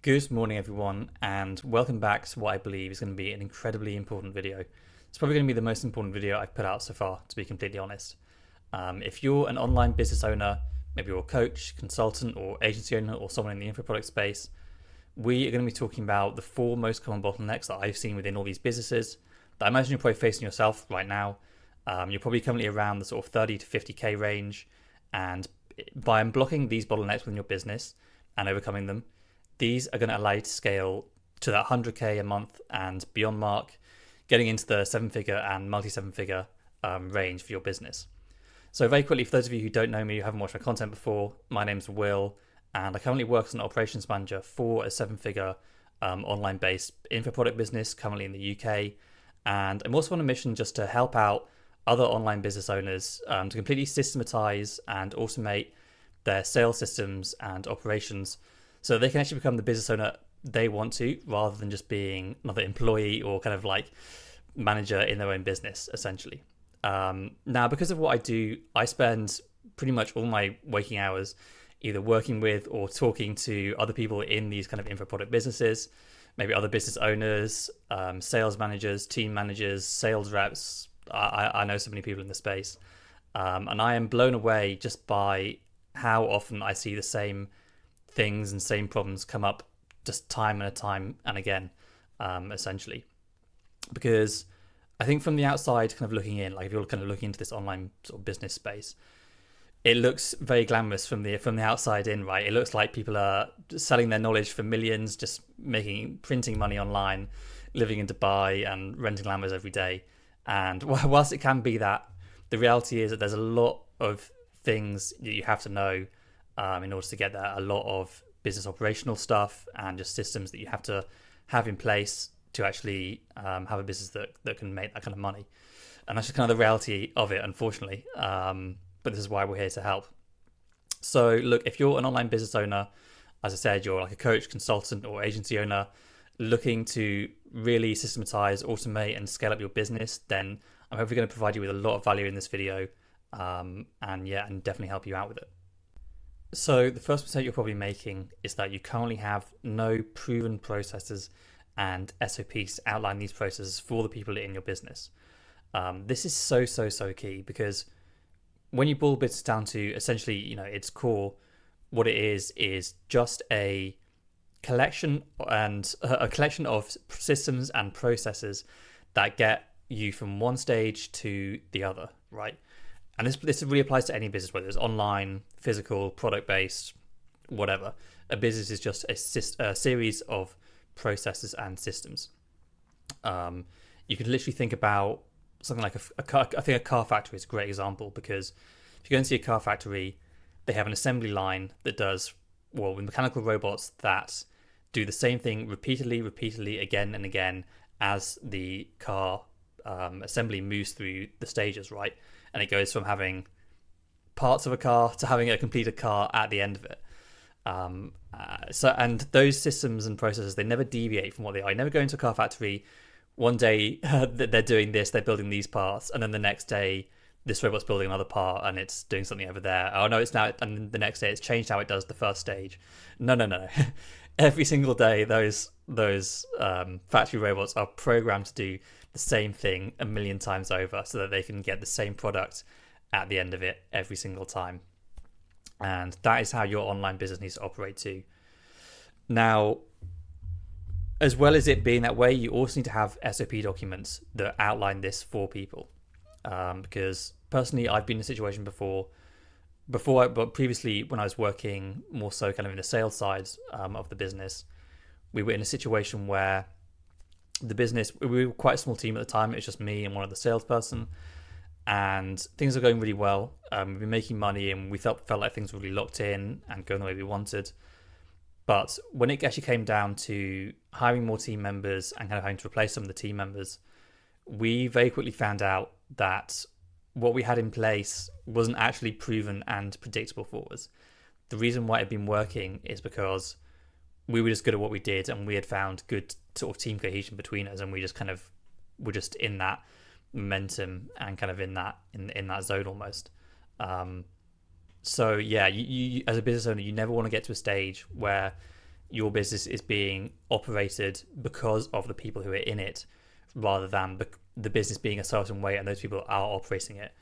Good morning, everyone, and welcome back to what I believe is going to be an incredibly important video. It's probably going to be the most important video I've put out so far, to be completely honest. If you're an online business owner, maybe you're a coach, consultant, or agency owner, or someone in the info product space, we are going to be talking about the four most common bottlenecks that I've seen within all these businesses that I imagine you're probably facing yourself right now. You're probably currently around the sort of 30 to 50k range, and by unblocking these bottlenecks within your business and overcoming them, these are going to allow you to scale to that 100k a month and beyond mark, getting into the seven-figure and multi-seven-figure range for your business. So very quickly, for those of you who don't know me, who haven't watched my content before, my name's Will, and I currently work as an operations manager for a seven-figure online-based info product business currently in the UK. And I'm also on a mission just to help out other online business owners to completely systematize and automate their sales systems and operations so they can actually become the business owner they want to, rather than just being another employee or kind of like manager in their own business, essentially. Now, because of what I do, I spend pretty much all my waking hours either working with or talking to other people in these kind of info product businesses, maybe other business owners, sales managers, team managers, sales reps. I know so many people in the space. And I am blown away just by how often I see the same things and same problems come up just time and again, essentially. Because I think from the outside, kind of looking in, like if you're kind of looking into this online sort of business space, it looks very glamorous from the outside in, right? It looks like people are selling their knowledge for millions, just printing money online, living in Dubai and renting Lambos every day. And whilst it can be that, the reality is that there's a lot of things that you have to know in order to get there. A lot of business operational stuff and just systems that you have to have in place to actually have a business that can make that kind of money. And that's just kind of the reality of it, unfortunately. But this is why we're here to help. So look, if you're an online business owner, as I said, you're like a coach, consultant, or agency owner looking to really systematize, automate, and scale up your business, then I'm hopefully going to provide you with a lot of value in this video, and definitely help you out with it. So the first mistake you're probably making is that you currently have no proven processes and SOPs to outline these processes for the people in your business. This is so key, because when you boil business down to essentially, its core, what it is just a collection of systems and processes that get you from one stage to the other, right? And this really applies to any business, whether it's online, physical, product-based, whatever. A business is just a series of processes and systems. You can literally think about something like a car. I think a car factory is a great example, because if you go and see a car factory, they have an assembly line that does, with mechanical robots that do the same thing repeatedly, again and again, as the car assembly moves through the stages, right? And it goes from having parts of a car to having a completed car at the end of it. And those systems and processes, they never deviate from what they are. You never go into a car factory, one day they're doing this, they're building these parts, and then the next day this robot's building another part and it's doing something over there. Oh no, it's now, and the next day it's changed how it does the first stage. No. Every single day those factory robots are programmed to do the same thing a million times over, so that they can get the same product at the end of it every single time. And that is how your online business needs to operate too. Now, as well as it being that way, you also need to have SOP documents that outline this for people. Because personally, I've been in a situation but previously when I was working more so kind of in the sales side of the business, we were in a situation where we were quite a small team at the time. It was just me and one other salesperson, and things are going really well. We've been making money, and we felt like things were really locked in and going the way we wanted. But when it actually came down to hiring more team members and kind of having to replace some of the team members, we very quickly found out that what we had in place wasn't actually proven and predictable for us. The reason why it had been working is because we were just good at what we did, and we had found good sort of team cohesion between us, and we just kind of were just in that momentum and kind of in that zone almost. So yeah, you as a business owner, you never want to get to a stage where your business is being operated because of the people who are in it, rather than the business being a certain way and those people are operating it.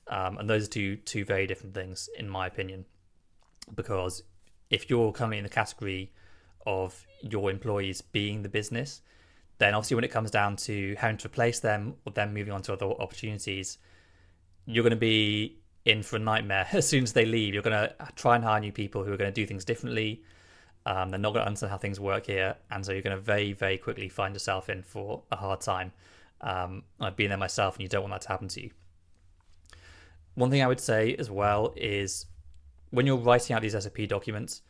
And those are two very different things, in my opinion. Because if you're currently in the category of your employees being the business, then obviously when it comes down to having to replace them or them moving on to other opportunities, you're going to be in for a nightmare. As soon as they leave, you're going to try and hire new people who are going to do things differently. They're not going to understand how things work here, and so you're going to very, very quickly find yourself in for a hard time. I've been there myself, and you don't want that to happen to you. One thing I would say as well is when you're writing out these SOP documents,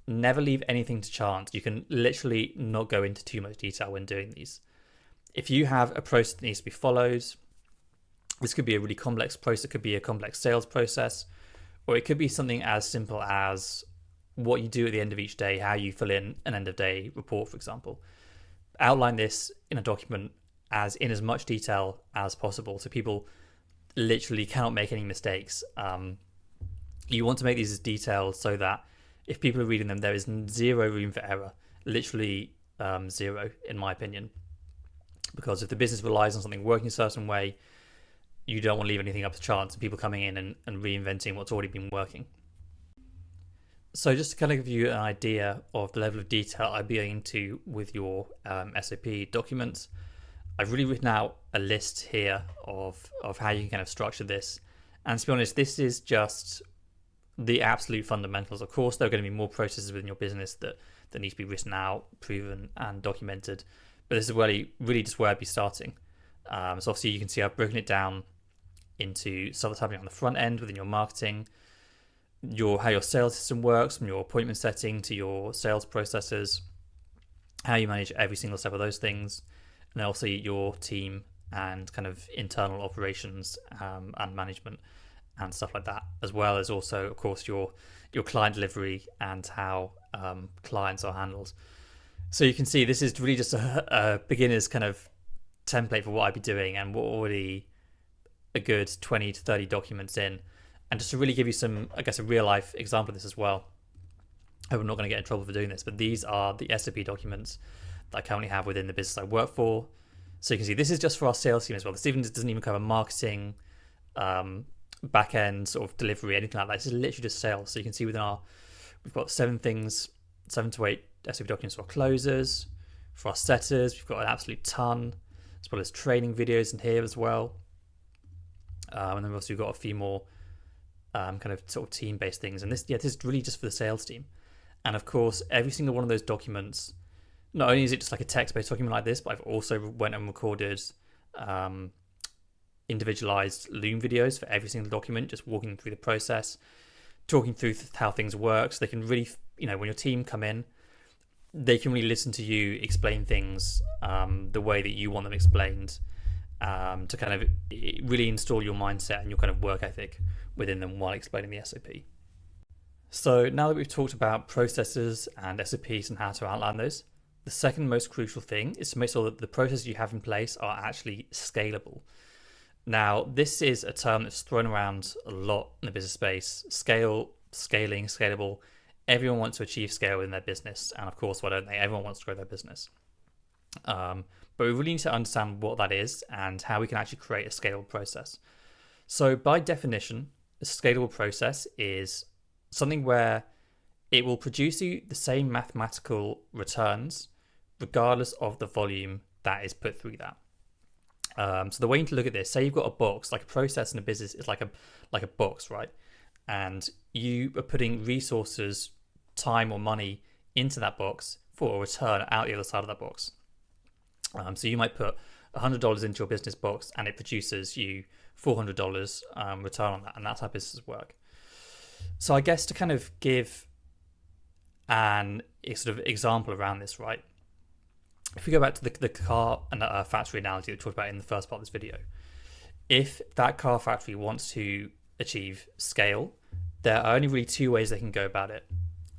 never leave anything to chance. You can literally not go into too much detail when doing these. If you have a process that needs to be followed, this could be a really complex process, it could be a complex sales process, or it could be something as simple as what you do at the end of each day, how you fill in an end of day report, for example. Outline this in a document in as much detail as possible so people literally cannot make any mistakes. You want to make these as detailed so that if people are reading them, there is zero room for error, literally zero, in my opinion. Because if the business relies on something working a certain way, you don't want to leave anything up to chance and people coming in and reinventing what's already been working. So just to kind of give you an idea of the level of detail I'd be going into with your SOP documents, I've really written out a list here of how you can kind of structure this. And to be honest, this is just the absolute fundamentals. Of course, there are going to be more processes within your business that need to be written out, proven, and documented. But this is really just where I'd be starting. So obviously you can see I've broken it down into stuff that's happening on the front end within your marketing, how your sales system works, from your appointment setting to your sales processes, how you manage every single step of those things, and then also your team and kind of internal operations and management and stuff like that, as well as also, of course, your client delivery and how clients are handled. So you can see this is really just a beginner's kind of template for what I'd be doing, and we're already a good 20 to 30 documents in. And just to really give you some, I guess, a real life example of this as well. I hope I'm not going to get in trouble for doing this, but these are the SOP documents that I currently have within the business I work for. So you can see this is just for our sales team as well. This doesn't even cover marketing, back end sort of delivery, anything like that. This is literally just sales. So you can see we've got 7 to 8 SOP documents for our closers, for our setters. We've got an absolute ton, as well as training videos in here as well. And then we've also got a few more kind of sort of team-based things. And this is really just for the sales team. And of course, every single one of those documents, not only is it just like a text-based document like this, but I've also went and recorded individualized Loom videos for every single document, just walking through the process, talking through how things work. So they can really, when your team come in, they can really listen to you explain things the way that you want them explained, to kind of really install your mindset and your kind of work ethic within them while explaining the SOP. So now that we've talked about processes and SOPs and how to outline those, the second most crucial thing is to make sure that the processes you have in place are actually scalable. Now, this is a term that's thrown around a lot in the business space. Scaling, scalable. Everyone wants to achieve scale in their business. And of course, why don't they? Everyone wants to grow their business. But we really need to understand what that is and how we can actually create a scalable process. So by definition, a scalable process is something where it will produce you the same mathematical returns regardless of the volume that is put through that. So the way you need to look at this, say you've got a box, like a process in a business is like a box, right? And you are putting resources, time or money into that box for a return out the other side of that box. So you might put $100 into your business box and it produces you $400 return on that, and that's how businesses work. So I guess to kind of give a sort of example around this, right? If we go back to the car and factory analogy that we talked about in the first part of this video, if that car factory wants to achieve scale, there are only really 2 ways they can go about it.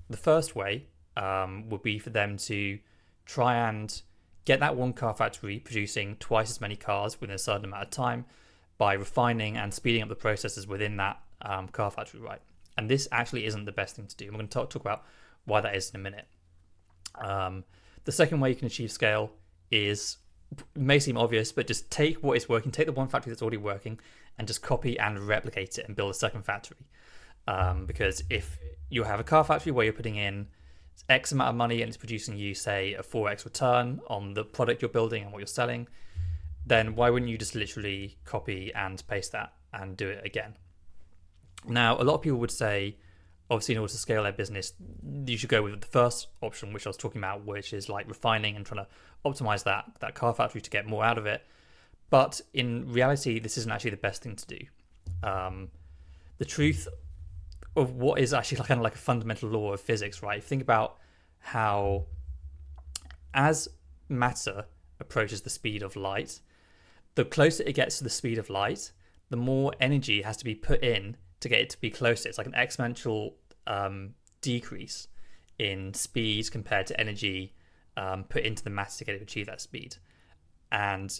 The first way would be for them to try and get that one car factory producing twice as many cars within a certain amount of time by refining and speeding up the processes within that car factory, right? And this actually isn't the best thing to do. We're going to talk about why that is in a minute. The second way you can achieve scale is, may seem obvious, but just take what is working, take the one factory that's already working, and just copy and replicate it and build a second factory. Because if you have a car factory where you're putting in X amount of money and it's producing you, say, a 4x return on the product you're building and what you're selling, then why wouldn't you just literally copy and paste that and do it again? Now, a lot of people would say, obviously, in order to scale their business, you should go with the first option, which I was talking about, which is like refining and trying to optimize that car factory to get more out of it. But in reality, this isn't actually the best thing to do. The truth of what is actually kind of like a fundamental law of physics, right? Think about how as matter approaches the speed of light, the closer it gets to the speed of light, the more energy has to be put in to get it to be closer. It's like an exponential decrease in speed compared to energy put into the matter to get it to achieve that speed. And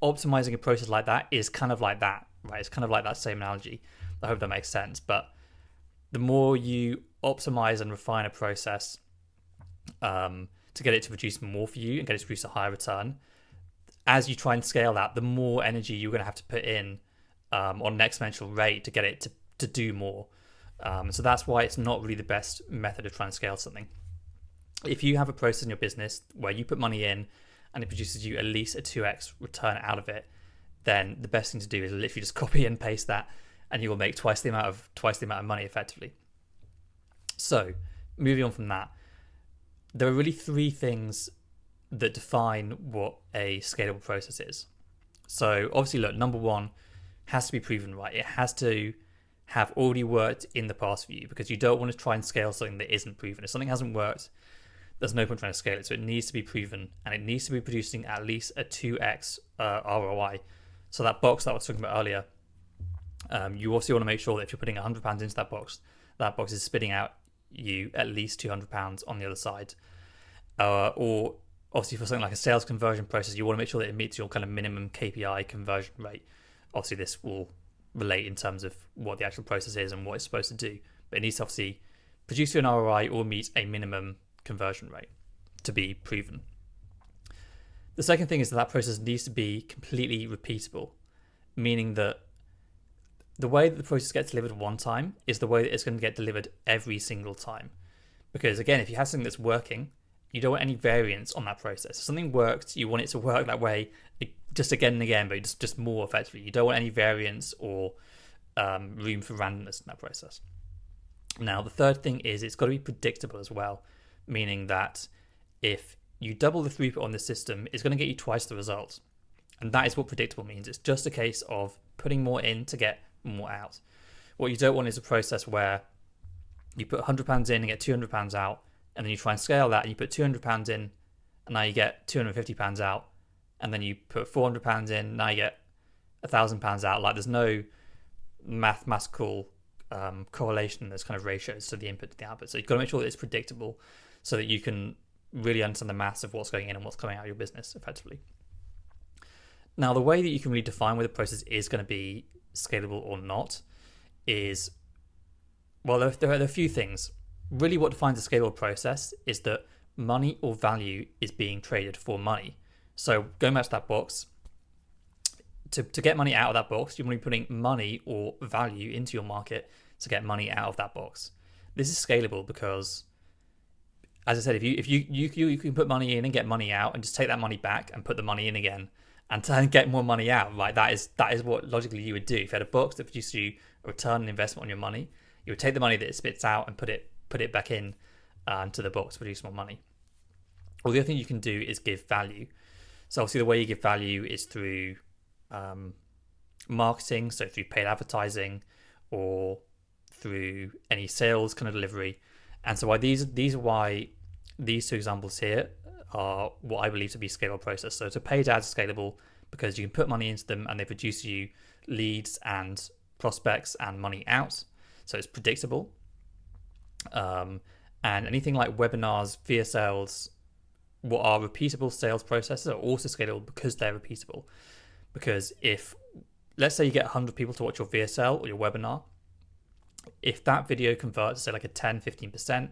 optimizing a process like that is kind of like that, right? It's kind of like that same analogy. I hope that makes sense. But the more you optimize and refine a process to get it to produce more for you and get it to produce a higher return, as you try and scale that, the more energy you're going to have to put in on an exponential rate to get it to do more. So that's why it's not really the best method of trying to scale something. If you have a process in your business where you put money in and it produces you at least a 2x return out of it, then the best thing to do is literally just copy and paste that, and you will make twice the amount of money effectively. So moving on from that, there are really three things that define what a scalable process is. So obviously, look, number one has to be proven, right? It has to have already worked in the past for you, because you don't want to try and scale something that isn't proven. If something hasn't worked, there's no point trying to scale it. So it needs to be proven, and it needs to be producing at least a 2x ROI. So that box that I was talking about earlier, you obviously want to make sure that if you're putting £100 into that box is spitting out you at least £200 on the other side. Or obviously for something like a sales conversion process, you want to make sure that it meets your kind of minimum KPI conversion rate. Obviously this will relate in terms of what the actual process is and what it's supposed to do, but it needs to obviously produce you an ROI or meet a minimum conversion rate to be proven. The second thing is that process needs to be completely repeatable, meaning that the way that the process gets delivered one time is the way that it's going to get delivered every single time. Because again, if you have something that's working, you don't want any variance on that process. If something worked, you want it to work that way just again and again, but just more effectively. You don't want any variance or room for randomness in that process. Now, the third thing is it's got to be predictable as well, meaning that if you double the throughput on the system, it's going to get you twice the results. And that is what predictable means. It's just a case of putting more in to get more out. What you don't want is a process where you put £100 in and get £200 out, and then you try and scale that and you put £200 in and now you get £250 out, and then you put £400 in, now you get £1,000 out. Like, there's no mathematical correlation in those kind of ratios to the input to the output. So you've got to make sure that it's predictable so that you can really understand the maths of what's going in and what's coming out of your business effectively. Now, the way that you can really define whether the process is going to be scalable or not is, well, there are a few things. Really, what defines a scalable process is that money or value is being traded for money. So going back to that box, to get money out of that box, you want to be putting money or value into your market to get money out of that box. This is scalable because, as I said, if you can put money in and get money out and just take that money back and put the money in again and try and get more money out, right? That is what logically you would do. If you had a box that produced you a return on investment on your money, you would take the money that it spits out and put it back in to the box to produce more money. Well, the other thing you can do is give value. So obviously the way you give value is through marketing, so through paid advertising or through any sales kind of delivery. And so these are why these two examples here are what I believe to be scalable process. So to paid ads are scalable because you can put money into them and they produce you leads and prospects and money out. So it's predictable. And anything like webinars, VSLs, what are repeatable sales processes, are also scalable because they're repeatable. Because if, let's say you get 100 people to watch your VSL or your webinar, if that video converts, say like a 10, 15%,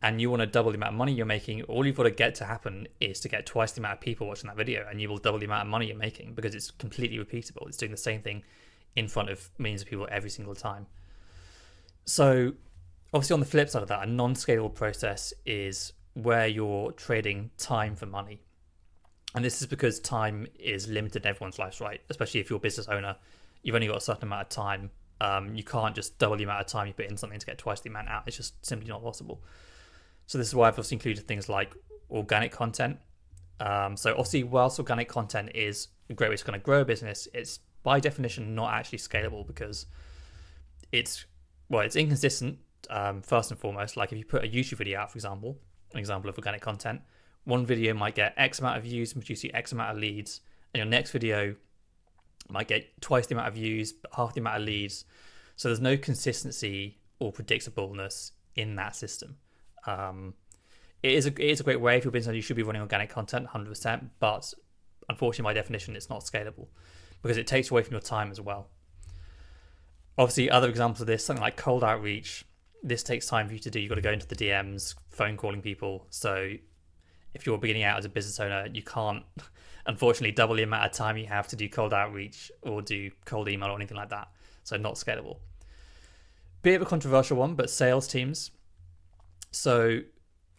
and you want to double the amount of money you're making, all you've got to get to happen is to get twice the amount of people watching that video, and you will double the amount of money you're making because it's completely repeatable. It's doing the same thing in front of millions of people every single time. So obviously on the flip side of that, a non-scalable process is where you're trading time for money. And this is because time is limited in everyone's lives, right? Especially if you're a business owner, you've only got a certain amount of time. You can't just double the amount of time you put in something to get twice the amount out. It's just simply not possible. So this is why I've also included things like organic content. So obviously, whilst organic content is a great way to kind of grow a business, it's by definition not actually scalable because it's inconsistent. First and foremost, like if you put a YouTube video out, for example, an example of organic content, one video might get X amount of views and produce you X amount of leads, and your next video might get twice the amount of views, but half the amount of leads. So there's no consistency or predictableness in that system. It is a great way if you're business, you should be running organic content 100%, but unfortunately by definition it's not scalable because it takes away from your time as well. Obviously other examples of this, something like cold outreach, this takes time for you to do. You've got to go into the DMs, phone calling people. So if you're beginning out as a business owner, you can't unfortunately double the amount of time you have to do cold outreach or do cold email or anything like that. So not scalable. Bit of a controversial one, but sales teams. So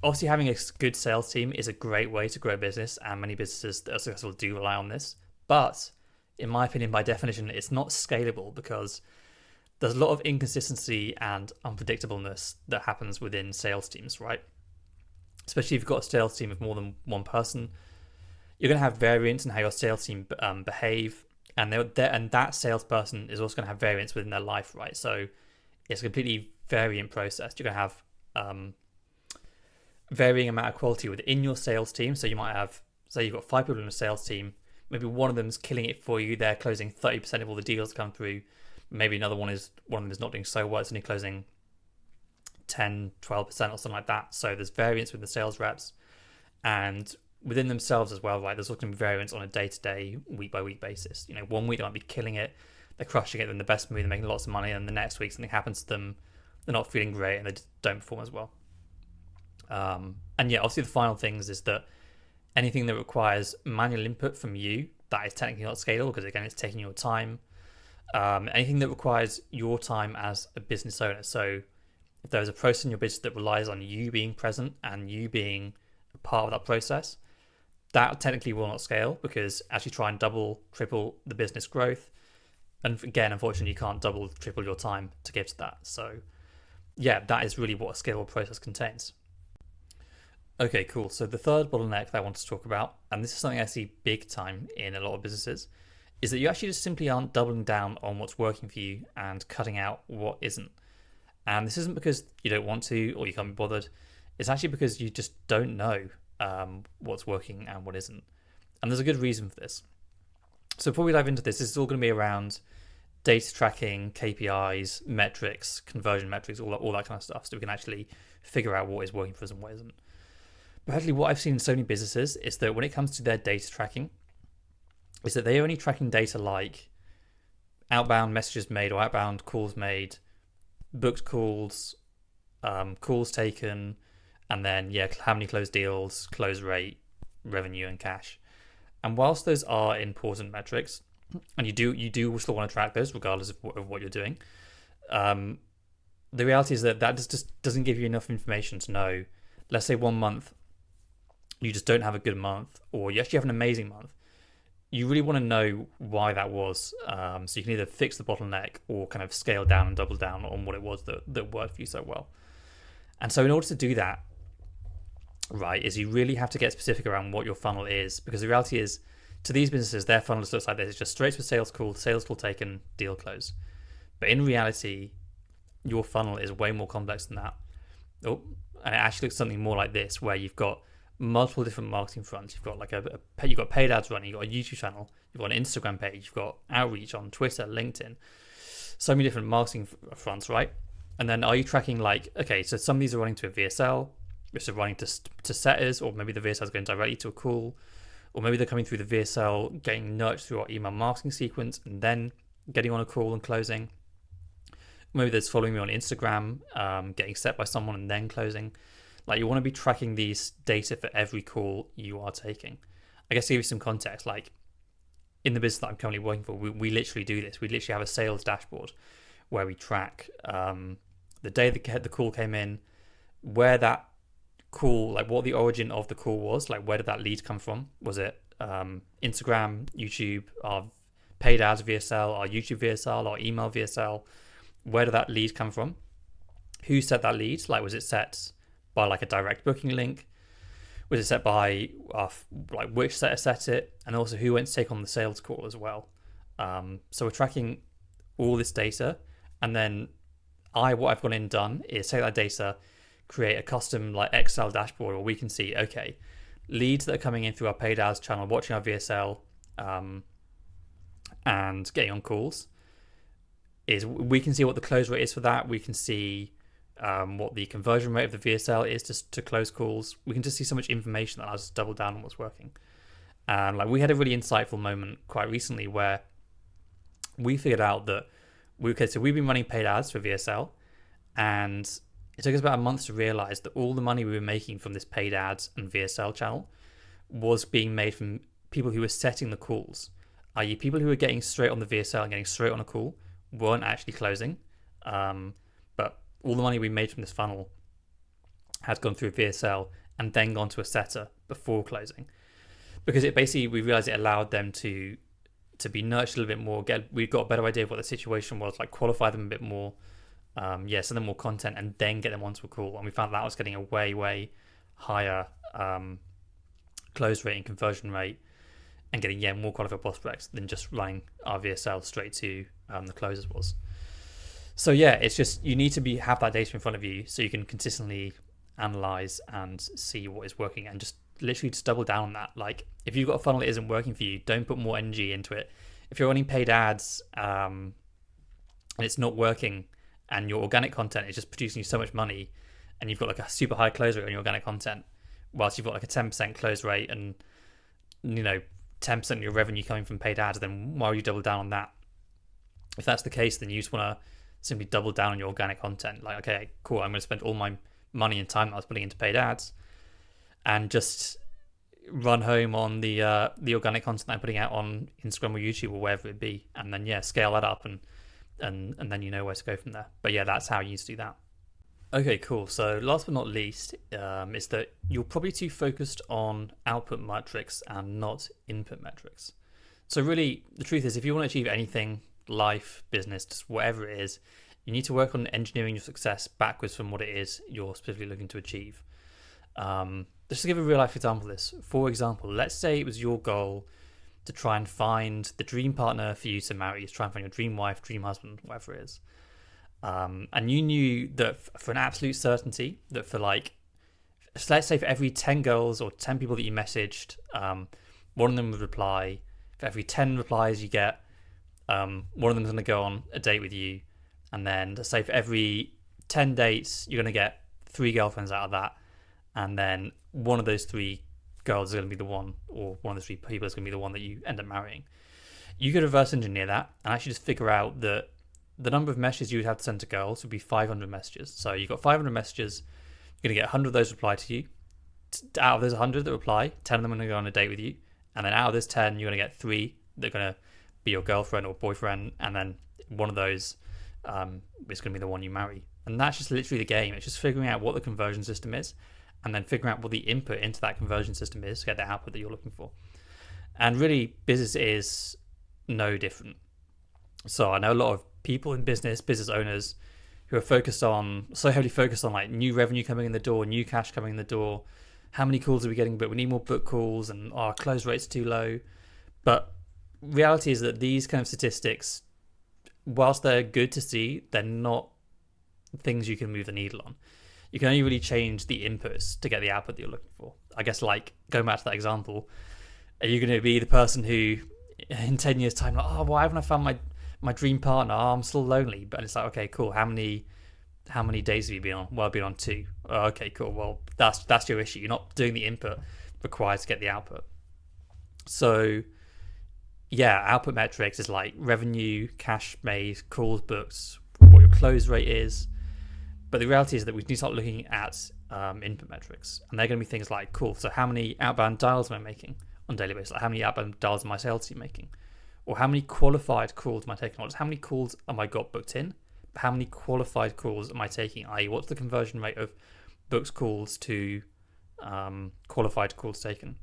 obviously having a good sales team is a great way to grow a business, and many businesses that are successful do rely on this. But in my opinion, by definition, it's not scalable because there's a lot of inconsistency and unpredictableness that happens within sales teams, right? Especially if you've got a sales team of more than one person, you're going to have variance in how your sales team behave, and that salesperson is also going to have variance within their life, right? So it's a completely variant process. You're going to have varying amount of quality within your sales team. So you might have, say you've got 5 people in a sales team, maybe one of them's killing it for you, they're closing 30% of all the deals that come through. Maybe one of them is not doing so well, it's only closing 10, 12% or something like that. So there's variance with the sales reps, and within themselves as well, right? There's also going to be variance on a day-to-day, week-by-week basis. You know, one week they might be killing it, they're crushing it, they're in the best mood, they're making lots of money, and the next week something happens to them, they're not feeling great, and they don't perform as well. And yeah, obviously the final things is that anything that requires manual input from you, that is technically not scalable because again, it's taking your time. Anything that requires your time as a business owner. So if there's a process in your business that relies on you being present and you being a part of that process, that technically will not scale because as you try and double, triple the business growth, and again, unfortunately, you can't double, triple your time to give to that. So yeah, that is really what a scalable process contains. Okay, cool. So the third bottleneck that I want to talk about, and this is something I see big time in a lot of businesses, is that you actually just simply aren't doubling down on what's working for you and cutting out what isn't. And this isn't because you don't want to or you can't be bothered. It's actually because you just don't know what's working and what isn't. And there's a good reason for this. So before we dive into this is all going to be around data tracking, KPIs, metrics, conversion metrics, all that kind of stuff, so we can actually figure out what is working for us and what isn't. But actually what I've seen in so many businesses is that when it comes to their data tracking, is that they're only tracking data like outbound messages made or outbound calls made, booked calls, calls taken, and then how many closed deals, close rate, revenue, and cash. And whilst those are important metrics, and you do still want to track those regardless of what you're doing, the reality is that just doesn't give you enough information to know. Let's say 1 month you just don't have a good month, or you actually have an amazing month. You really want to know why that was, so you can either fix the bottleneck or kind of scale down and double down on what it was that worked for you so well. And so in order to do that, right, is you really have to get specific around what your funnel is, because the reality is, to these businesses, their funnel looks like this. It's just straight to a sales call taken, deal close. But in reality, your funnel is way more complex than that. And it actually looks something more like this, where you've got multiple different marketing fronts. You've got like you've got paid ads running, you've got a YouTube channel, you've got an Instagram page, you've got outreach on Twitter, LinkedIn, so many different marketing fronts, right? And then are you tracking so some of these are running to a VSL, which are running to setters, or maybe the VSL is going directly to a call, or maybe they're coming through the VSL, getting nurtured through our email marketing sequence, and then getting on a call and closing. Maybe there's following me on Instagram, getting set by someone and then closing. Like you want to be tracking these data for every call you are taking. I guess to give you some context, like in the business that I'm currently working for, we literally do this. We literally have a sales dashboard where we track the day the call came in, where that call, like what the origin of the call was, like where did that lead come from? Was it Instagram, YouTube, our paid ads VSL, our YouTube VSL, our email VSL? Where did that lead come from? Who set that lead? Like, was it set by like a direct booking link? Was it set by like which setter set it? And also who went to take on the sales call as well? So we're tracking all this data, and then what I've gone in and done is take that data, create a custom like Excel dashboard where we can see, okay, leads that are coming in through our paid ads channel, watching our VSL, and getting on calls. Is we can see what the close rate is for that. We can see what the conversion rate of the VSL is to close calls. We can just see so much information that allows us to double down on what's working. And like we had a really insightful moment quite recently where we figured out that so we've been running paid ads for VSL, and it took us about a month to realize that all the money we were making from this paid ads and VSL channel was being made from people who were setting the calls, i.e. people who were getting straight on the VSL and getting straight on a call weren't actually closing. But all the money we made from this funnel has gone through VSL and then gone to a setter before closing, because it basically, we realized it allowed them to be nurtured a little bit more. We've got a better idea of what the situation was, like qualify them a bit more, send them more content, and then get them onto a call. And we found that was getting a way higher close rate and conversion rate, and getting more qualified prospects than just running our VSL straight to the closers was. So it's just, you need to have that data in front of you so you can consistently analyze and see what is working, and just literally just double down on that. Like if you've got a funnel that isn't working for you, don't put more energy into it. If you're running paid ads and it's not working, and your organic content is just producing you so much money, and you've got like a super high close rate on your organic content, whilst you've got like a 10% close rate and 10% of your revenue coming from paid ads, then why would you double down on that? If that's the case, then you just want to simply double down on your organic content. Like, okay, cool, I'm going to spend all my money and time that I was putting into paid ads and just run home on the organic content I'm putting out on Instagram or YouTube or wherever it be, and then scale that up, and then you know where to go from there. But that's how you need to do that. Okay, cool. So last but not least is that you're probably too focused on output metrics and not input metrics. So really, the truth is, if you want to achieve anything, life, business, just whatever it is, you need to work on engineering your success backwards from what it is you're specifically looking to achieve. Just to give a real life example of this, for example, let's say it was your goal to try and find the dream partner for you to marry, to try and find your dream wife, dream husband, whatever it is. And you knew that for an absolute certainty that for let's say for every 10 girls or 10 people that you messaged, one of them would reply. For every 10 replies you get, one of them is going to go on a date with you. And then to say for every 10 dates, you're going to get 3 girlfriends out of that. And then one of those 3 girls is going to be the one, or one of the 3 people is going to be the one that you end up marrying. You could reverse engineer that and actually just figure out that the number of messages you would have to send to girls would be 500 messages. So you've got 500 messages, you're going to get 100 of those reply to you. Out of those 100 that reply, 10 of them are going to go on a date with you. And then out of those 10, you're going to get 3 that are going to be your girlfriend or boyfriend. And then one of those is going to be the one you marry. And that's just literally the game. It's just figuring out what the conversion system is, and then figuring out what the input into that conversion system is to get the output that you're looking for. And really, business is no different. So I know a lot of people in business owners who are so heavily focused on like new revenue coming in the door, new cash coming in the door, how many calls are we getting, but we need more book calls, and our close rate's too low. But reality is that these kind of statistics, whilst they're good to see, they're not things you can move the needle on. You can only really change the inputs to get the output that you're looking for. I guess, like, going back to that example, are you going to be the person who in 10 years time, like, oh, why haven't I found my dream partner? Oh, I'm still lonely. But it's like, okay, cool, how many days have you been on? Well, I've been on 2. Oh, okay, cool, well, that's your issue. You're not doing the input required to get the output. So output metrics is like revenue, cash made, calls booked, what your close rate is. But the reality is that we need to start looking at input metrics, and they're going to be things like, cool, so how many outbound dials am I making on a daily basis? Like, how many outbound dials am my sales team making? Or how many qualified calls am I taking? Not just how many calls am I got booked in, but how many qualified calls am I taking? I.e., what's the conversion rate of booked calls to qualified calls taken?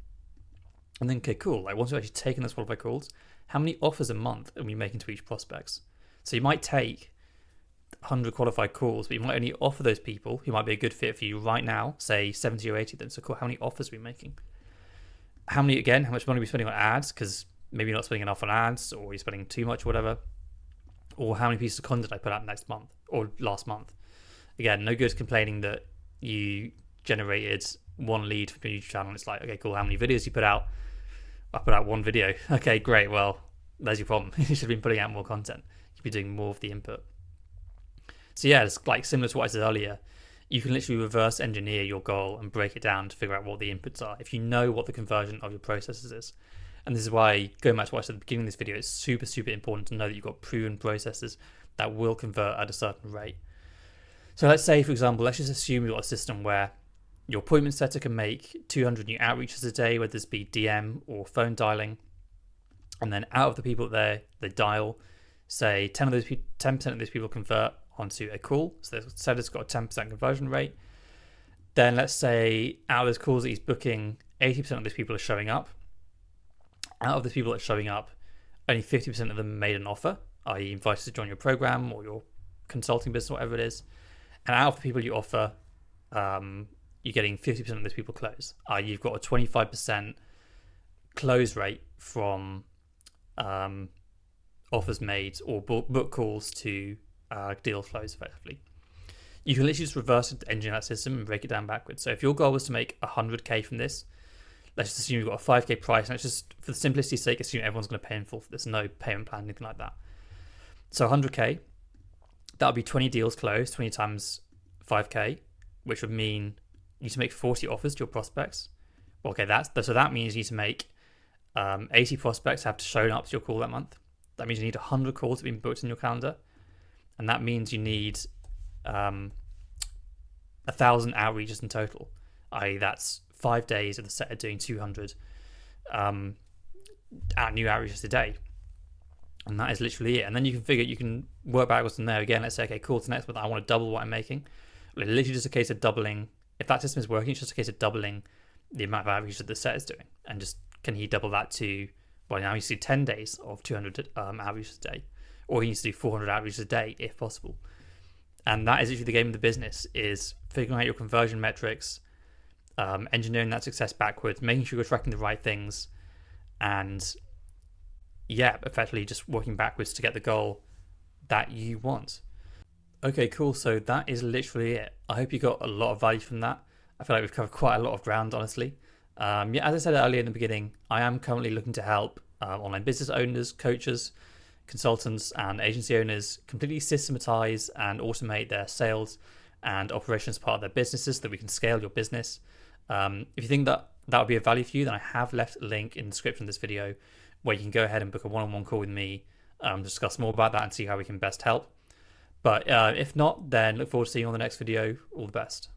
And then, okay, cool. Like, once you've actually taken those qualified calls, how many offers a month are we making to each prospects? So you might take 100 qualified calls, but you might only offer those people who might be a good fit for you right now, say 70 or 80 of them. So cool, how many offers are we making? How much money are we spending on ads? Because maybe you're not spending enough on ads, or you're spending too much or whatever. Or how many pieces of content I put out next month or last month. Again, no good complaining that you generated one lead from your YouTube channel. It's like, okay, cool, how many videos you put out? I put out one video. Okay, great. Well, there's your problem. You should have been putting out more content. You'd be doing more of the input. So yeah, it's like similar to what I said earlier. You can literally reverse engineer your goal and break it down to figure out what the inputs are if you know what the conversion of your processes is. And this is why, going back to what I said at the beginning of this video, it's super, super important to know that you've got proven processes that will convert at a certain rate. So let's say, for example, let's just assume you've got a system where your appointment setter can make 200 new outreaches a day, whether this be DM or phone dialing. And then out of the people they dial, say 10% of those people convert onto a call. So the setter's got a 10% conversion rate. Then let's say out of those calls that he's booking, 80% of those people are showing up. Out of the people that are showing up, only 50% of them made an offer, i.e. invited to join your program or your consulting business, whatever it is. And out of the people you offer, you're getting 50% of those people close. You've got a 25% close rate from offers made or book calls to deal flows effectively. You can literally just reverse engineer that system and break it down backwards. So if your goal was to make 100k from this, let's just assume you've got a 5k price, and let's just, for the simplicity's sake, assume everyone's going to pay in full. There's no payment plan, anything like that. So 100k, that would be 20 deals closed, 20 times 5k, which would mean you need to make 40 offers to your prospects. Well, okay, so that means you need to make 80 prospects have to show up to your call that month. That means you need 100 calls to be booked in your calendar. And that means you need 1,000 outreaches in total. I.e., that's 5 days of the setter doing 200 new outreaches a day. And that is literally it. And then you can work backwards from there again. Let's say, okay, cool, to next month I want to double what I'm making. Well, it's literally just a case of doubling. If that system is working, it's just a case of doubling the amount of outreaches that the set is doing. And just, can he double that to, well, now he needs to do 10 days of 200 outreaches a day. Or he needs to do 400 outreaches a day, if possible. And that is literally the game of the business, is figuring out your conversion metrics, engineering that success backwards, making sure you're tracking the right things, and yeah, effectively just working backwards to get the goal that you want. Okay, cool. So that is literally it. I hope you got a lot of value from that. I feel like we've covered quite a lot of ground, honestly. Yeah, as I said earlier in the beginning, I am currently looking to help online business owners, coaches, consultants, and agency owners completely systematize and automate their sales and operations part of their businesses so that we can scale your business. If you think that would be of value for you, then I have left a link in the description of this video where you can go ahead and book a one-on-one call with me, discuss more about that and see how we can best help. But if not, then look forward to seeing you on the next video. All the best.